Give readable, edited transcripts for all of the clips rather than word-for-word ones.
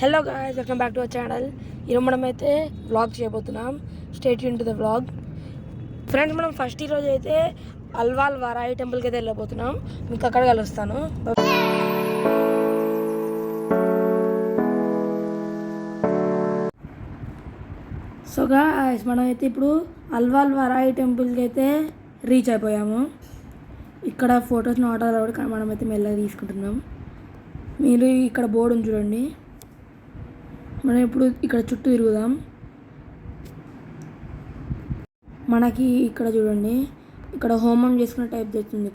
Hello guys, welcome back to our channel. ఈరోజు మనమైతే vlog చేయబోతున్నాం. Stay tune to the vlog. Friends, మనం first ఈరోజు అయితే అల్వాల్ వరాయి టెంపుల్కి అయితే వెళ్ళబోతున్నాం. మీకు అక్కడ కలుస్తాను. సో గాయ్స్, మనమైతే ఇప్పుడు అల్వాల్ వరాయి టెంపుల్కి అయితే రీచ్ అయిపోయాము. ఇక్కడ ఫొటోస్ నాట్ అలౌడ్, కానీ మనమైతే మెల్లగా తీసుకుంటున్నాం. మీరు ఇక్కడ బోర్డు ఉంది చూడండి. మనం ఇప్పుడు ఇక్కడ చుట్టూ తిరుగుదాం. మనకి ఇక్కడ చూడండి, ఇక్కడ హోమం చేసుకునే టైప్ తెచ్చింది.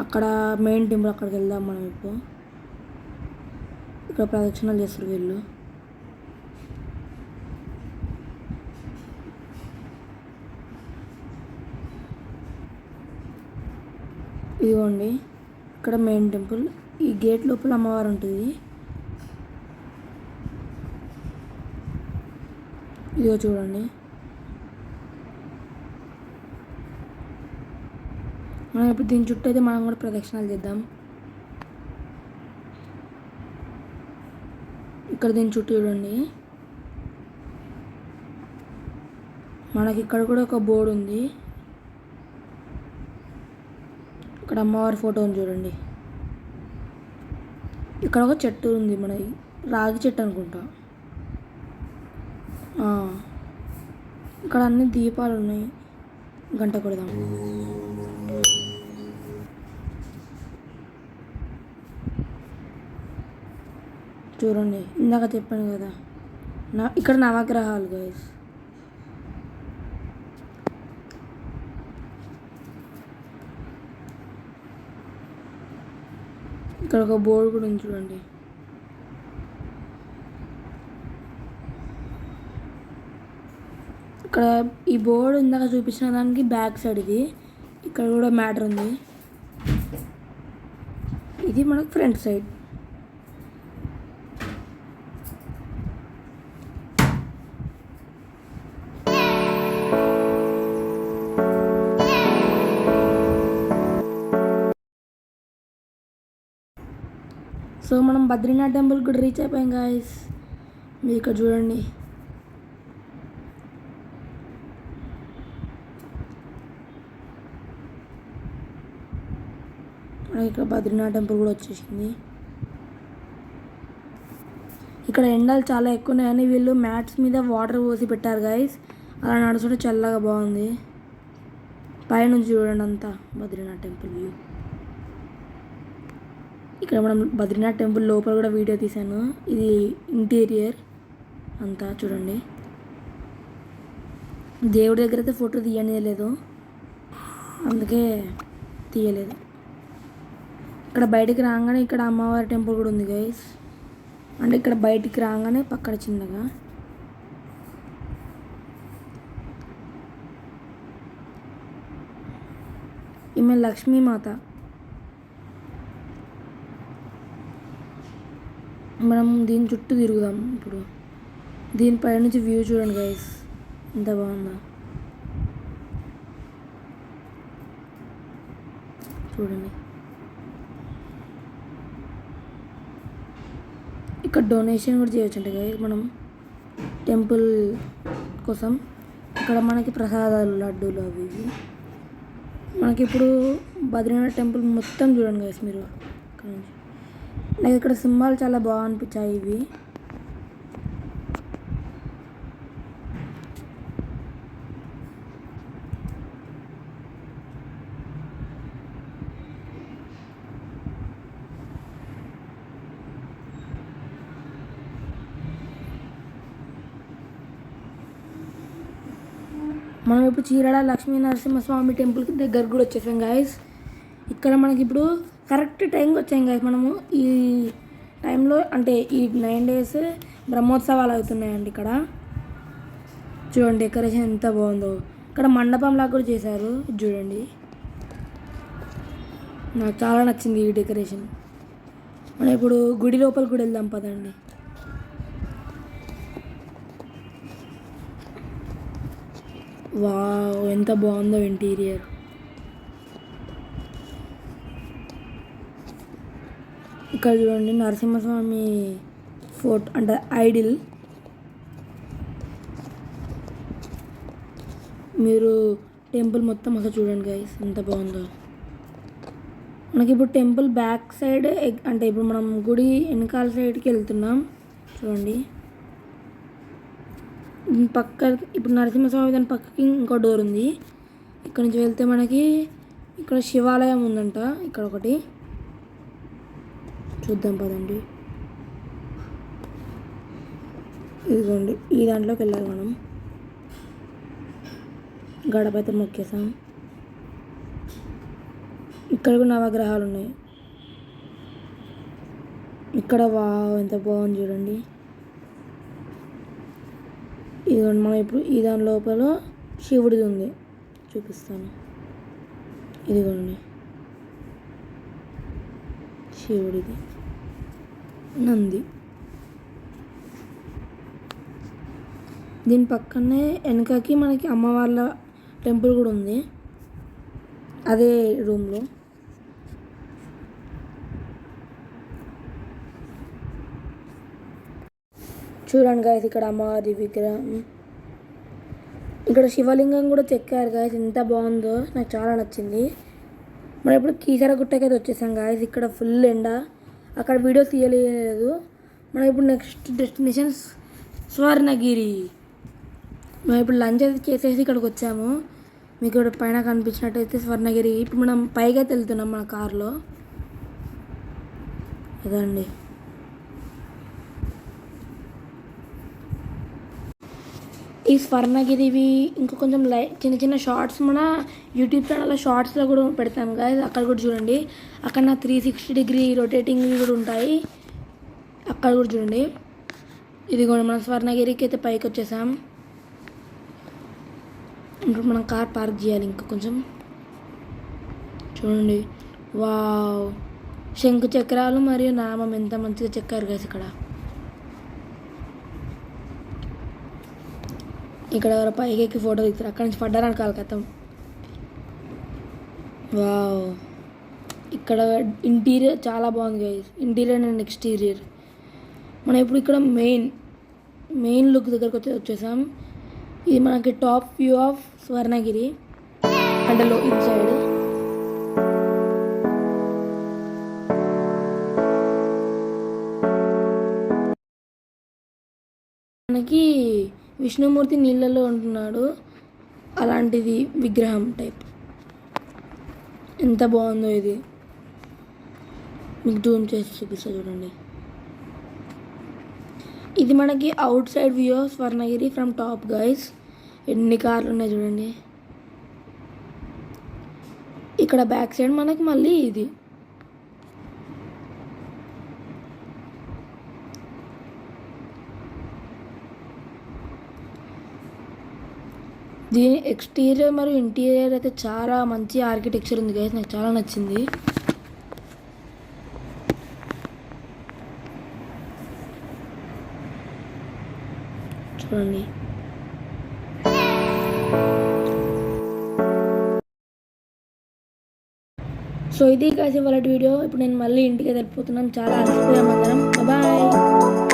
అక్కడ మెయిన్ టెంపుల్, అక్కడికి వెళ్దాం మనం ఇప్పుడు. ఇక్కడ ప్రదక్షిణాలు చేస్తారు వీళ్ళు. ఇదిగోండి, ఇక్కడ మెయిన్ టెంపుల్. ఈ గేట్ లోపల అమ్మవారు ఉంటుంది. ఇదిగో చూడండి. మనం ఇప్పుడు దీని చుట్టూ అయితే మనం కూడా ప్రదక్షిణాలు చేద్దాం. ఇక్కడ దీని చుట్టూ చూడండి. మనకి ఇక్కడ కూడా ఒక బోర్డు ఉంది. ఇక్కడ అమ్మవారి ఫోటో ఉంది చూడండి. ఇక్కడ ఒక చెట్టు ఉంది, మనది రాగి చెట్టు అనుకుంటా. ఇక్కడ అన్ని దీపాలు ఉన్నాయి. గంట కొడదాం. చూడండి, ఇందాక చెప్పాను కదా, ఇక్కడ నవగ్రహాలు గైస్. ఇక్కడ ఒక బోర్డు కూడా ఉంది చూడండి. ఇక్కడ ఈ బోర్డు ఇందాక చూపించిన దానికి బ్యాక్ సైడ్ ఇది. ఇక్కడ కూడా మ్యాటర్ ఉంది. ఇది మనకు ఫ్రంట్ సైడ్. సో మనం బద్రీనాథ్ టెంపుల్ కూడా రీచ్ అయిపోయాం గాయస్. మీరు ఇక్కడ చూడండి. ఇక్కడ బద్రీనాథ్ టెంపుల్ కూడా వచ్చేసింది. ఇక్కడ ఎండలు చాలా ఎక్కువ ఉన్నాయి, కానీ వీళ్ళు మ్యాట్స్ మీద వాటర్ పోసి పెట్టారు గైస్. అలా నడుచుకుంటే చల్లగా బాగుంది. పైనుంచి చూడండి అంతా బద్రీనాథ్ టెంపుల్ వ్యూ. ఇక్కడ మనం బద్రీనాథ్ టెంపుల్ లోపల కూడా వీడియో తీశాను. ఇది ఇంటీరియర్ అంతా చూడండి. దేవుడి దగ్గర అయితే ఫోటో తీయలేదు, అందుకే తీయలేదు. ఇక్కడ బయటికి రాగానే ఇక్కడ అమ్మవారి టెంపుల్ కూడా ఉంది గైస్. అంటే ఇక్కడ బయటికి రాగానే పక్కన చిన్నగా ఈమె లక్ష్మీమాత. మనం దీని చుట్టూ తిరుగుదాం ఇప్పుడు. దీనిపై నుంచి వ్యూ చూడండి గైస్, ఎంత బాగుందో చూడండి. ఇక్కడ డొనేషన్ కూడా చేయొచ్చు అంటే గైస్ మనం టెంపుల్ కోసం. ఇక్కడ మనకి ప్రసాదాలు, లడ్డూలు అవి ఇవి. మనకి ఇప్పుడు బద్రీనాథ్ టెంపుల్ మొత్తం చూడండి గైస్ మీరు. ఇక్కడ నుంచి నాకు ఇక్కడ సింహాలు చాలా బాగా అనిపించాయి ఇవి. మనం ఇప్పుడు చీరాల లక్ష్మీ నరసింహస్వామి టెంపుల్కి దగ్గర కూడా వచ్చేసాం గాయస్. ఇక్కడ మనకి ఇప్పుడు కరెక్ట్ టైంకి వచ్చాం గాయస్. మనము ఈ టైంలో అంటే ఈ 9 days బ్రహ్మోత్సవాలు అవుతున్నాయండి. ఇక్కడ చూడండి డెకరేషన్ ఎంత బాగుందో. ఇక్కడ మండపంలాగా కూడా చేశారు చూడండి. నాకు చాలా నచ్చింది ఈ డెకరేషన్. మనం ఇప్పుడు గుడి లోపలికి కూడా వెళ్దాం పదండి. వావ్, ఎంత బాగుందో ఇంటీరియర్. ఇక్కడ చూడండి నరసింహస్వామి ఫోర్ట్ అంటే ఐడిల్. మీరు టెంపుల్ మొత్తం అసలు చూడండి గైస్ ఎంత బాగుందో. మనకి ఇప్పుడు టెంపుల్ బ్యాక్ సైడ్ అంటే ఇప్పుడు మనం గుడి వెనకాల సైడ్కి వెళ్తున్నాం చూడండి. పక్క ఇప్పుడు నరసింహస్వామి దాని పక్కకి ఇంకో డోర్ ఉంది. ఇక్కడ నుంచి వెళ్తే మనకి ఇక్కడ శివాలయం ఉందంట. ఇక్కడ ఒకటి చూద్దాం పదండి. ఇదిగోండి ఈ దాంట్లోకి వెళ్ళాలి మనం. గడపైతే మొక్కేసాం. ఇక్కడ కూడా నవగ్రహాలు ఉన్నాయి. ఇక్కడ ఎంత బాగుంది చూడండి. ఇదిగోండి మనం ఇప్పుడు ఈ దాని లోపల శివుడిది ఉంది చూపిస్తాను. ఇదిగోండి శివుడిది నంది. దీని పక్కనే వెనకకి మనకి అమ్మవార్ల టెంపుల్ కూడా ఉంది అదే రూమ్లో. చూడండి గాయస్ ఇక్కడ అమ్మవారి విగ్రహం. ఇక్కడ శివలింగం కూడా చెక్కారు గాయస్. ఎంత బాగుందో నాకు చాలా నచ్చింది. మనం ఇప్పుడు కీసర గుట్టకైతే వచ్చేసాం గాయస్. ఇక్కడ ఫుల్ ఎండ, అక్కడ వీడియో తీయలేదు. మనం ఇప్పుడు నెక్స్ట్ డెస్టినేషన్ స్వర్ణగిరి. మేము ఇప్పుడు లంచ్ అయితే చేసేసి ఇక్కడికి వచ్చాము. మీకు ఇక్కడ పైన కనిపించినట్టయితే స్వర్ణగిరి. ఇప్పుడు మనం పైకి అయితే వెళ్తున్నాం మన కార్లో. అదండి ఈ స్వర్ణగిరివి. ఇంకా కొంచెం చిన్న చిన్న షార్ట్స్ మన యూట్యూబ్ ఛానల్లో షార్ట్స్లో కూడా పెడతాం కదా, అక్కడ కూడా చూడండి. అక్కడ నా 360 డిగ్రీ రొటేటింగ్ కూడా ఉంటాయి, అక్కడ కూడా చూడండి. ఇది కూడా మనం స్వర్ణగిరికి అయితే పైకి వచ్చేసాం. ఇప్పుడు మనం కార్ పార్క్ చేయాలి ఇంకా కొంచెం. చూడండి వావ్, శంకు చక్రాలు మరియు నామం ఎంత మంచిగా చెక్కారు కదా ఇక్కడ. ఇక్కడ పైకి ఎక్కి ఫోటో తీస్తారు, అక్కడి నుంచి పడ్డారని కలకత్తాం. వావ్, ఇక్కడ ఇంటీరియర్ చాలా బాగుంది గైస్, ఇంటీరియర్ అండ్ ఎక్స్టీరియర్. మనం ఇప్పుడు ఇక్కడ మెయిన్ లుక్ దగ్గరకు వచ్చేసాం. ఇది మనకి టాప్ వ్యూ ఆఫ్ స్వర్ణగిరి అంటే ఇటు సైడ్. మనకి విష్ణుమూర్తి నీళ్ళలో ఉంటున్నాడు, అలాంటిది విగ్రహం టైప్. ఎంత బాగుందో ఇది, మీకు జూమ్ చేసి చూపిస్తా చూడండి. ఇది మనకి out side view of Swarnagiri from top guys. ఎన్ని కార్లు ఉన్నాయి చూడండి. ఇక్కడ బ్యాక్ సైడ్ మనకి మళ్ళీ ఇది. దీని ఎక్స్టీరియర్ మరియు ఇంటీరియర్ అయితే చాలా మంచి ఆర్కిటెక్చర్ ఉంది గైస్, నాకు చాలా నచ్చింది. చూడండి సో ఇది కాసి వాళ్ళ వీడియో. ఇప్పుడు నేను మళ్ళీ ఇంటికి వెళ్ళిపోతున్నాను, చాలా అలసిపోయాం అందరం. బాయ్.